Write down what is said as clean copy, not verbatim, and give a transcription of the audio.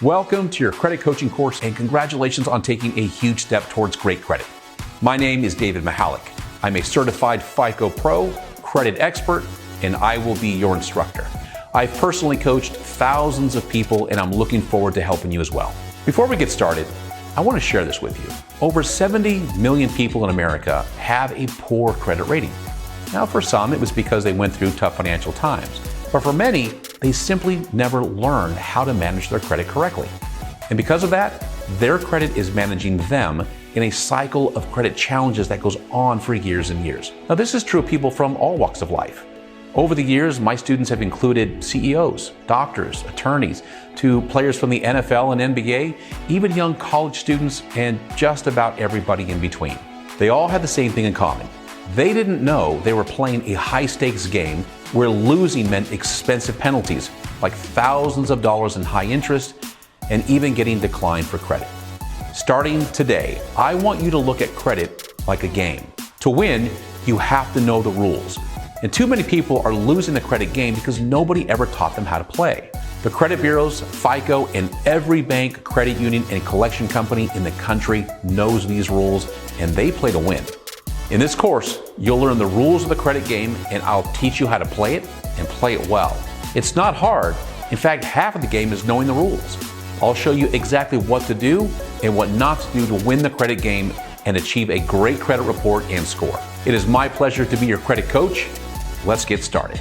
Welcome to your credit coaching course and congratulations on taking a huge step towards great credit. My name is David Michalek. I'm a certified FICO Pro, credit expert, and I will be your instructor. I've personally coached thousands of people and I'm looking forward to helping you as well. Before we get started, I want to share this with you. Over 70 million people in America have a poor credit rating. Now, for some, it was because they went through tough financial times. But for many, they simply never learned how to manage their credit correctly. And because of that, their credit is managing them in a cycle of credit challenges that goes on for years and years. Now, this is true of people from all walks of life. Over the years, my students have included CEOs, doctors, attorneys, to players from the NFL and NBA, even young college students, and just about everybody in between. They all had the same thing in common. They didn't know they were playing a high-stakes game where losing meant expensive penalties, like thousands of dollars in high interest, and even getting declined for credit. Starting today, I want you to look at credit like a game. To win, you have to know the rules. And too many people are losing the credit game because nobody ever taught them how to play. The credit bureaus, FICO, and every bank, credit union, and collection company in the country knows these rules, and they play to win. In this course, you'll learn the rules of the credit game, and I'll teach you how to play it and play it well. It's not hard. In fact, half of the game is knowing the rules. I'll show you exactly what to do and what not to do to win the credit game and achieve a great credit report and score. It is my pleasure to be your credit coach. Let's get started.